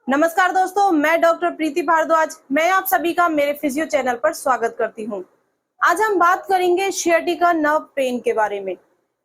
नमस्कार दोस्तों, मैं डॉक्टर प्रीति भारद्वाज। मैं आप सभी का मेरे फिजियो चैनल पर स्वागत करती हूं। आज हम बात करेंगे sciatica नर्व पेन के बारे में।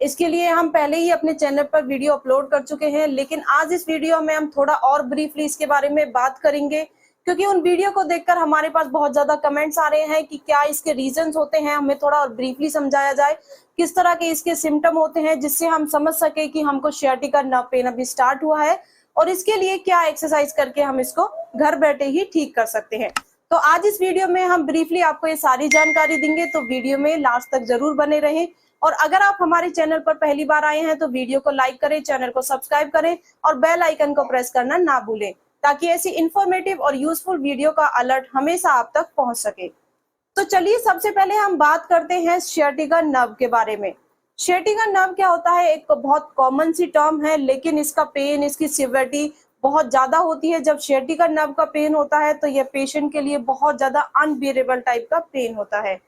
इसके लिए हम पहले ही अपने चैनल पर वीडियो अपलोड कर चुके हैं, लेकिन आज इस वीडियो में हम थोड़ा और ब्रीफली इसके बारे में बात करेंगे, क्योंकि उन वीडियो को देखकर हमारे पास बहुत ज्यादा कमेंट्स आ रहे हैं कि क्या इसके रीजंस होते हैं, हमें थोड़ा और ब्रीफली समझाया जाए किस तरह के इसके सिम्टम होते हैं, जिससे हम समझ सके कि हमको sciatica नर्व पेन अभी स्टार्ट हुआ है और इसके लिए क्या एक्सरसाइज करके हम इसको घर बैठे ही ठीक कर सकते हैं। तो आज इस वीडियो में हम ब्रीफली आपको ये सारी जानकारी देंगे, तो वीडियो में लास्ट तक जरूर बने रहें। और अगर आप हमारे चैनल पर पहली बार आए हैं तो वीडियो को लाइक करें, चैनल को सब्सक्राइब करें और बेल आइकन को प्रेस करना ना भूलें, ताकि ऐसी इंफॉर्मेटिव और यूजफुल वीडियो का अलर्ट हमेशा आप तक पहुंच सके। तो चलिए सबसे पहले हम बात करते हैं sciatica नर्व के बारे में। sciatica नर्व क्या होता है? एक बहुत कॉमन सी टर्म है, लेकिन इसका पेन, इसकी सिवियरिटी बहुत ज्यादा होती है। जब sciatica नर्व का पेन होता है तो यह पेशेंट के लिए बहुत ज्यादा अनबियरेबल टाइप का पेन होता है,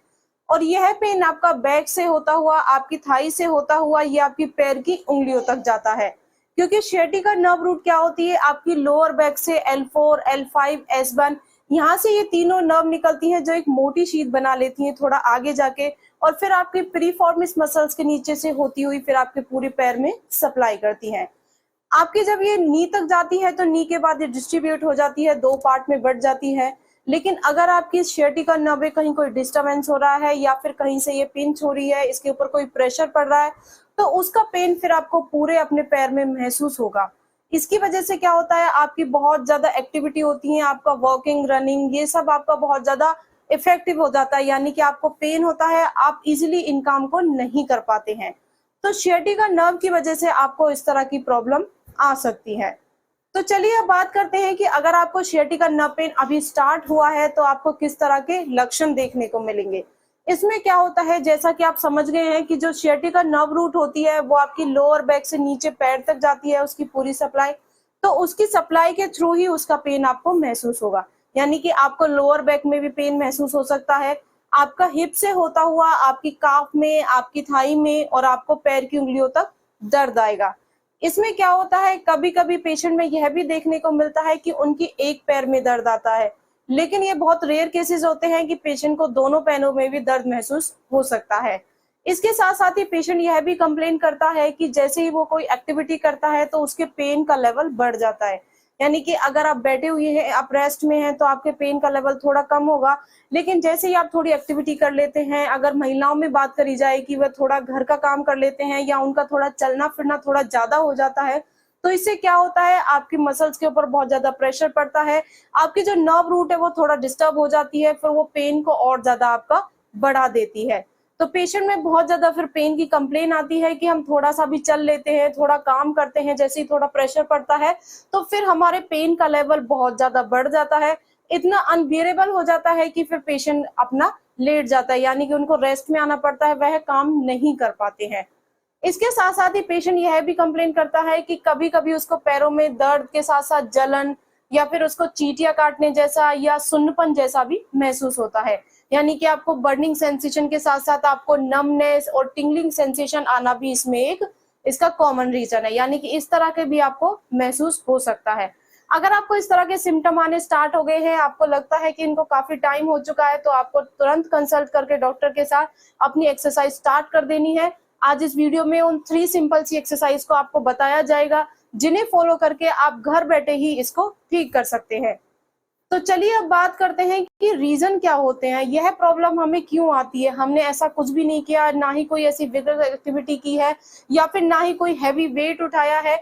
और यह पेन आपका बैक से होता हुआ, आपकी थाई से होता हुआ, या आपकी पैर की उंगलियों तक जाता है। क्योंकि sciatica नर्व रूट क्या होती है, आपकी लोअर बैक से L4, L5, S1, यहाँ से ये तीनों नर्व निकलती हैं जो एक मोटी शीट बना लेती हैं थोड़ा आगे जाके, और फिर आपके प्रीफॉर्मिस मसल्स के नीचे से होती हुई फिर आपके पूरे पैर में सप्लाई करती हैं। आपकी जब ये नी तक जाती है तो नी के बाद ये डिस्ट्रीब्यूट हो जाती है, दो पार्ट में बढ़ जाती है। लेकिन अगर आपकी sciatica नर्व में कहीं कोई डिस्टर्बेंस हो रहा है या फिर कहीं से ये पिंच हो रही है, इसके ऊपर कोई प्रेशर पड़ रहा है, तो उसका पेन फिर आपको पूरे अपने पैर में महसूस होगा। इसकी वजह से क्या होता है, आपकी बहुत ज्यादा एक्टिविटी होती है, आपका वॉकिंग, रनिंग, ये सब आपका बहुत ज्यादा इफेक्टिव हो जाता है, यानी कि आपको पेन होता है, आप इजीली इन काम को नहीं कर पाते हैं। तो sciatica नर्व की वजह से आपको इस तरह की प्रॉब्लम आ सकती है। तो चलिए अब बात करते हैं कि अगर आपको sciatica नर्व पेन अभी स्टार्ट हुआ है तो आपको किस तरह के लक्षण देखने को मिलेंगे। इसमें क्या होता है, जैसा कि आप समझ गए हैं कि जो sciatica नर्व रूट होती है वो आपकी लोअर बैक से नीचे पैर तक जाती है, उसकी पूरी सप्लाई। तो उसकी सप्लाई के थ्रू ही उसका पेन आपको महसूस होगा, यानी कि आपको लोअर बैक में भी पेन महसूस हो सकता है, आपका हिप से होता हुआ आपकी काफ में, आपकी थाई में, और आपको पैर की उंगलियों तक दर्द आएगा। इसमें क्या होता है, कभी कभी पेशेंट में यह भी देखने को मिलता है कि उनकी एक पैर में दर्द आता है, लेकिन ये बहुत रेयर केसेस होते हैं कि पेशेंट को दोनों पैरों में भी दर्द महसूस हो सकता है। इसके साथ साथ ही पेशेंट यह भी कंप्लेन करता है कि जैसे ही वो कोई एक्टिविटी करता है तो उसके पेन का लेवल बढ़ जाता है, यानी कि अगर आप बैठे हुए हैं, आप रेस्ट में हैं, तो आपके पेन का लेवल थोड़ा कम होगा, लेकिन जैसे ही आप थोड़ी एक्टिविटी कर लेते हैं, अगर महिलाओं में बात करी जाए कि वह थोड़ा घर का काम कर लेते हैं या उनका थोड़ा चलना फिरना थोड़ा ज्यादा हो जाता है, तो इससे क्या होता है, आपकी मसल्स के ऊपर बहुत ज्यादा प्रेशर पड़ता है, आपकी जो नर्व रूट है वो थोड़ा डिस्टर्ब हो जाती है, फिर वो पेन को और ज्यादा आपका बढ़ा देती है। तो पेशेंट में बहुत ज्यादा फिर पेन की कंप्लेन आती है कि हम थोड़ा सा भी चल लेते हैं, थोड़ा काम करते हैं, जैसे ही थोड़ा प्रेशर पड़ता है तो फिर हमारे पेन का लेवल बहुत ज्यादा बढ़ जाता है, इतना अनबियरेबल हो जाता है कि फिर पेशेंट अपना लेट जाता है, यानी कि उनको रेस्ट में आना पड़ता है, वह काम नहीं कर पाते हैं। इसके साथ साथ ही पेशेंट यह भी कंप्लेन करता है कि कभी कभी उसको पैरों में दर्द के साथ साथ जलन, या फिर उसको चींटियां काटने जैसा या सुन्नपन जैसा भी महसूस होता है, यानी कि आपको बर्निंग सेंसेशन के साथ साथ आपको नमनेस और टिंगलिंग सेंसेशन आना भी इसमें एक इसका कॉमन रीजन है, यानी कि इस तरह के भी आपको महसूस हो सकता है। अगर आपको इस तरह के सिम्टम आने स्टार्ट हो गए हैं, आपको लगता है कि इनको काफी टाइम हो चुका है, तो आपको तुरंत कंसल्ट करके डॉक्टर के साथ अपनी एक्सरसाइज स्टार्ट कर देनी है। आज इस वीडियो में उन 3 सिंपल सी एक्सरसाइज को आपको बताया जाएगा, जिन्हें फॉलो करके आप घर बैठे ही इसको ठीक कर सकते हैं। तो चलिए अब बात करते हैं कि रीजन क्या होते हैं, यह प्रॉब्लम हमें क्यों आती है। हमने ऐसा कुछ भी नहीं किया, ना ही कोई ऐसी विगरस एक्टिविटी की है, या फिर ना ही कोई हैवी वेट उठाया है।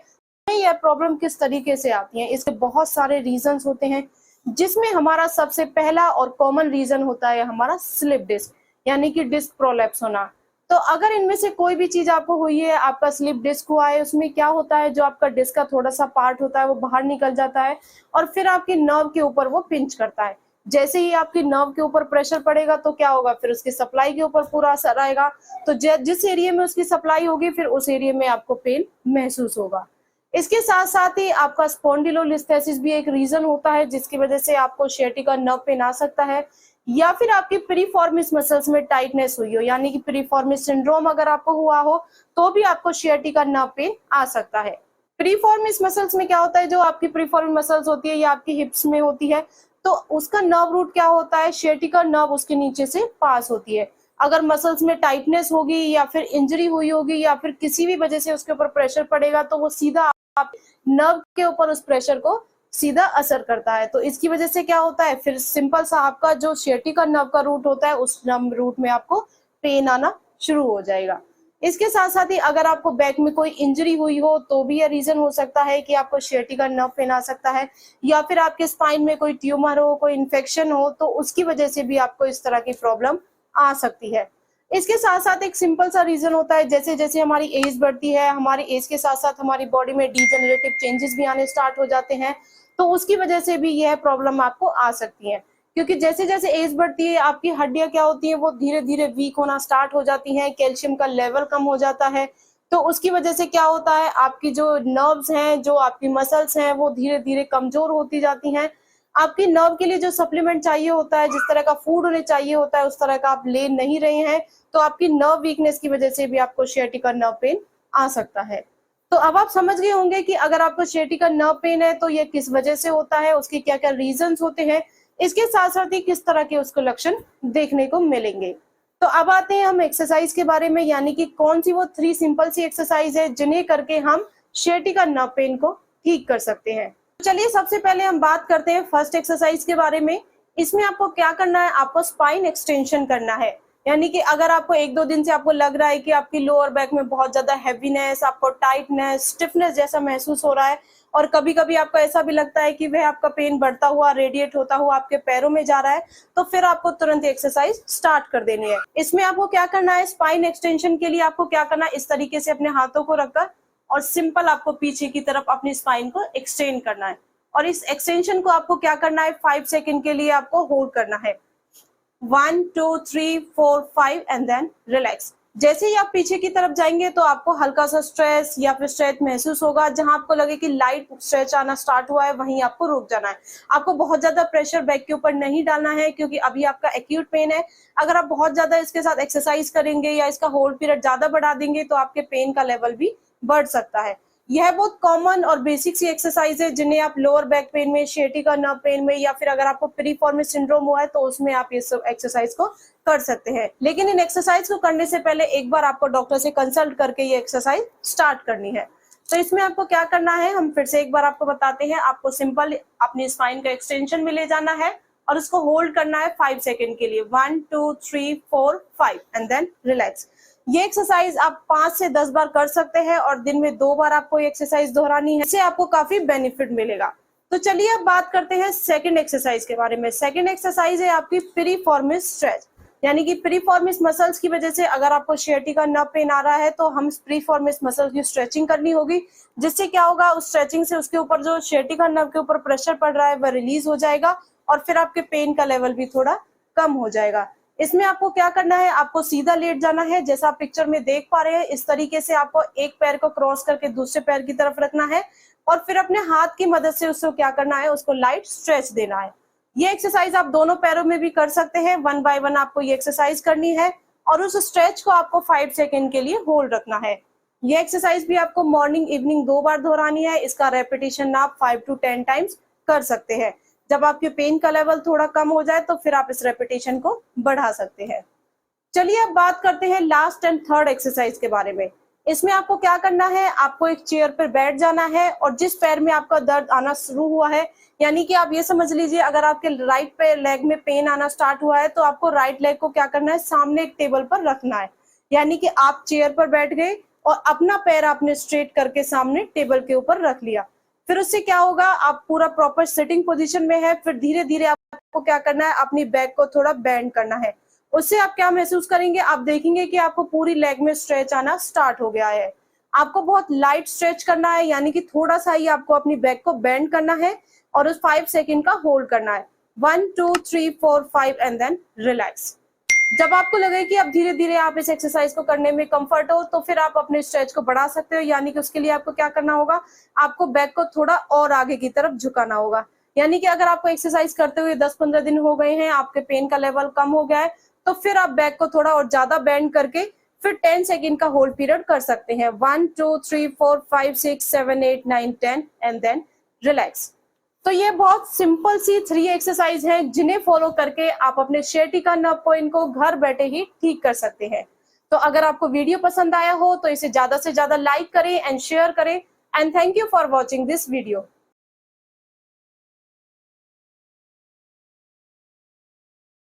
यह प्रॉब्लम किस तरीके से आती है, इसके बहुत सारे रीजंस होते हैं, जिसमें हमारा सबसे पहला और कॉमन रीजन होता है हमारा स्लिप डिस्क, यानी कि डिस्क प्रोलैप्स होना। तो अगर इनमें से कोई भी चीज आपको हुई है, आपका स्लिप डिस्क हुआ है, उसमें क्या होता है, जो आपका डिस्क का थोड़ा सा पार्ट होता है वो बाहर निकल जाता है और फिर आपके नर्व के ऊपर वो पिंच करता है। जैसे ही आपकी नर्व के ऊपर प्रेशर पड़ेगा तो क्या होगा, फिर उसकी सप्लाई के ऊपर पूरा असर आएगा। तो जिस एरिया में उसकी सप्लाई होगी फिर उस एरिया में आपको पेन महसूस होगा। इसके साथ साथ ही आपका स्पॉन्डिलोलिस्थेसिस भी एक रीजन होता है, जिसकी वजह से आपको sciatica नर्व पेन आ सकता है, या फिर आपकी प्रीफॉर्मिस मसल्स में टाइटनेस हुई हो, यानी कि प्रीफॉर्मिस सिंड्रोम अगर आपको हुआ हो तो भी आपको sciatica नर्व पेन आ सकता है। प्रीफॉर्मिस मसल्स में क्या होता है, जो आपकी प्रीफॉर्मिस मसल्स होती है या आपकी हिप्स में होती है, तो उसका नर्व रूट क्या होता है, sciatica नर्व उसके नीचे से पास होती है। अगर मसल्स में टाइटनेस होगी या फिर इंजरी हुई होगी या फिर किसी भी वजह से उसके ऊपर प्रेशर पड़ेगा तो वो सीधा आप नर्व के ऊपर उस प्रेशर को सीधा असर करता है। तो इसकी वजह से क्या होता है, फिर सिंपल सा आपका जो sciatica नर्व का रूट होता है उस नर्व रूट में आपको पेन आना शुरू हो जाएगा। इसके साथ साथ ही अगर आपको बैक में कोई इंजरी हुई हो तो भी यह रीजन हो सकता है कि आपको sciatica नर्व पेन आ सकता है, या फिर आपके स्पाइन में कोई ट्यूमर हो, कोई इन्फेक्शन हो, तो उसकी वजह से भी आपको इस तरह की प्रॉब्लम आ सकती है। इसके साथ साथ एक सिंपल सा रीजन होता है, जैसे जैसे हमारी एज बढ़ती है, हमारी एज के साथ साथ हमारी बॉडी में डिजेनरेटिव चेंजेस भी आने स्टार्ट हो जाते हैं, तो उसकी वजह से भी यह प्रॉब्लम आपको आ सकती है। क्योंकि जैसे जैसे एज बढ़ती है आपकी हड्डियां क्या होती हैं, वो धीरे धीरे वीक होना स्टार्ट हो जाती हैं, कैल्शियम का लेवल कम हो जाता है, तो उसकी वजह से क्या होता है, आपकी जो नर्व्स हैं, जो आपकी मसल्स हैं, वो धीरे धीरे कमजोर होती जाती हैं। आपकी नर्व के लिए जो सप्लीमेंट चाहिए होता है, जिस तरह का फूड उन्हें चाहिए होता है, उस तरह का आप ले नहीं रहे हैं, तो आपकी नर्व वीकनेस की वजह से भी आपको sciatica नर्व पेन आ सकता है। तो अब आप समझ गए होंगे कि अगर आपको sciatica नर्व पेन है तो ये किस वजह से होता है, उसके क्या क्या रीजंस होते हैं, इसके साथ साथ ही किस तरह के उसको लक्षण देखने को मिलेंगे। तो अब आते हैं हम एक्सरसाइज के बारे में, यानी कि कौन सी वो 3 सिंपल सी एक्सरसाइज है जिन्हें करके हम sciatica नर्व पेन को ठीक कर सकते हैं। तो चलिए सबसे पहले हम बात करते हैं फर्स्ट एक्सरसाइज के बारे में। इसमें आपको क्या करना है, आपको स्पाइन एक्सटेंशन करना है। यानी कि अगर आपको 1-2 दिन से आपको लग रहा है कि आपकी लोअर बैक में बहुत ज्यादा हैवीनेस, आपको टाइटनेस, स्टिफनेस जैसा महसूस हो रहा है, और कभी कभी आपको ऐसा भी लगता है कि वह आपका पेन बढ़ता हुआ, रेडिएट होता हुआ आपके पैरों में जा रहा है, तो फिर आपको तुरंत एक्सरसाइज स्टार्ट कर देनी है। इसमें आपको क्या करना है, स्पाइन एक्सटेंशन के लिए आपको क्या करना है, इस तरीके से अपने हाथों को रखकर और सिंपल आपको पीछे की तरफ अपनी स्पाइन को एक्सटेंड करना है, और इस एक्सटेंशन को आपको क्या करना है, 5 सेकंड के लिए आपको होल्ड करना है। 1 2 3 4 5 एंड देन रिलैक्स। जैसे ही आप पीछे की तरफ जाएंगे तो आपको हल्का सा स्ट्रेच या फिर स्ट्रेच महसूस होगा। जहां आपको लगे कि लाइट स्ट्रेच आना स्टार्ट हुआ है वहीं आपको रुक जाना है। आपको बहुत ज्यादा प्रेशर बैक के ऊपर नहीं डालना है, क्योंकि अभी आपका एक्यूट पेन है। अगर आप बहुत ज्यादा इसके साथ एक्सरसाइज करेंगे या इसका होल्ड पीरियड ज्यादा बढ़ा देंगे तो आपके पेन का लेवल भी बढ़ सकता है। यह बहुत कॉमन और बेसिक सी एक्सरसाइज है जिन्हें आप लोअर बैक पेन में, sciatica नर्व पेन में, या फिर अगर आपको प्रीफॉर्मिस सिंड्रोम हुआ है तो उसमें आप ये सब एक्सरसाइज को कर सकते हैं। लेकिन इन एक्सरसाइज को करने से पहले एक बार आपको डॉक्टर से कंसल्ट करके ये एक्सरसाइज स्टार्ट करनी है। तो इसमें आपको क्या करना है, हम फिर से एक बार आपको बताते हैं। आपको सिंपल अपनी स्पाइन का एक्सटेंशन में ले जाना है और उसको होल्ड करना है 5 सेकेंड के लिए। 1 2 3 4 5 एंड देन रिलैक्स। ये एक्सरसाइज आप 5 से 10 बार कर सकते हैं और दिन में 2 बार आपको ये एक्सरसाइज दोहरानी है। इससे आपको काफी बेनिफिट मिलेगा। तो चलिए अब बात करते हैं सेकंड एक्सरसाइज के बारे में। सेकंड एक्सरसाइज है आपकी प्रीफॉर्मिस स्ट्रेच, यानी कि प्रीफॉर्मिस मसल्स की वजह से अगर आपको sciatica नर्व पेन आ रहा है तो हम प्रीफॉर्मिस मसल्स की स्ट्रेचिंग करनी होगी। जिससे क्या होगा, उस स्ट्रेचिंग से उसके ऊपर जो sciatica नर्व के ऊपर प्रेशर पड़ रहा है वह रिलीज हो जाएगा और फिर आपके पेन का लेवल भी थोड़ा कम हो जाएगा। इसमें आपको क्या करना है, आपको सीधा लेट जाना है। जैसा आप पिक्चर में देख पा रहे हैं, इस तरीके से आपको एक पैर को क्रॉस करके दूसरे पैर की तरफ रखना है और फिर अपने हाथ की मदद से उसको क्या करना है, उसको लाइट स्ट्रेच देना है। ये एक्सरसाइज आप दोनों पैरों में भी कर सकते हैं। 1 बाय 1 आपको ये एक्सरसाइज करनी है और उस स्ट्रेच को आपको 5 सेकेंड के लिए होल्ड रखना है। ये एक्सरसाइज भी आपको मॉर्निंग इवनिंग 2 बार दोहरानी है। इसका रेपिटेशन आप 5 to 10 टाइम्स कर सकते हैं। जब आपके पेन का लेवल थोड़ा कम हो जाए तो फिर आप इस रेपिटेशन को बढ़ा सकते हैं। चलिए अब बात करते हैं लास्ट एंड थर्ड एक्सरसाइज के बारे में। इसमें आपको क्या करना है, आपको एक चेयर पर बैठ जाना है और जिस पैर में आपका दर्द आना शुरू हुआ है, यानी कि आप ये समझ लीजिए अगर आपके राइट पैर लेग में पेन आना स्टार्ट हुआ है तो आपको राइट लेग को क्या करना है, सामने एक टेबल पर रखना है। यानी कि आप चेयर पर बैठ गए और अपना पैर आपने स्ट्रेट करके सामने टेबल के ऊपर रख लिया। फिर उससे क्या होगा, आप पूरा प्रॉपर सिटिंग पोजीशन में है। फिर धीरे धीरे आपको क्या करना है, अपनी बैक को थोड़ा बेंड करना है। उससे आप क्या महसूस करेंगे, आप देखेंगे कि आपको पूरी लेग में स्ट्रेच आना स्टार्ट हो गया है। आपको बहुत लाइट स्ट्रेच करना है, यानी कि थोड़ा सा ही आपको अपनी बैक को बेंड करना है और उस 5 सेकेंड का होल्ड करना है। 1 2 3 4 5 एंड देन रिलैक्स। जब आपको लगे कि अब धीरे धीरे आप इस एक्सरसाइज को करने में कंफर्ट हो तो फिर आप अपने स्ट्रेच को बढ़ा सकते हो। यानी कि उसके लिए आपको क्या करना होगा, आपको बैक को थोड़ा और आगे की तरफ झुकाना होगा। यानी कि अगर आपको एक्सरसाइज करते हुए 10-15 दिन हो गए हैं, आपके पेन का लेवल कम हो गया है, तो फिर आप बैक को थोड़ा और ज्यादा बेंड करके फिर 10 सेकेंड का होल्ड पीरियड कर सकते हैं। 1 2 3 4 5 6 7 8 9 10 एंड देन रिलैक्स। तो ये बहुत सिंपल सी 3 एक्सरसाइज हैं जिन्हें फॉलो करके आप अपने sciatica नर्व पॉइंट को घर बैठे ही ठीक कर सकते हैं। तो अगर आपको वीडियो पसंद आया हो तो इसे ज्यादा से ज्यादा लाइक करें एंड शेयर करें and thank you for watching this video.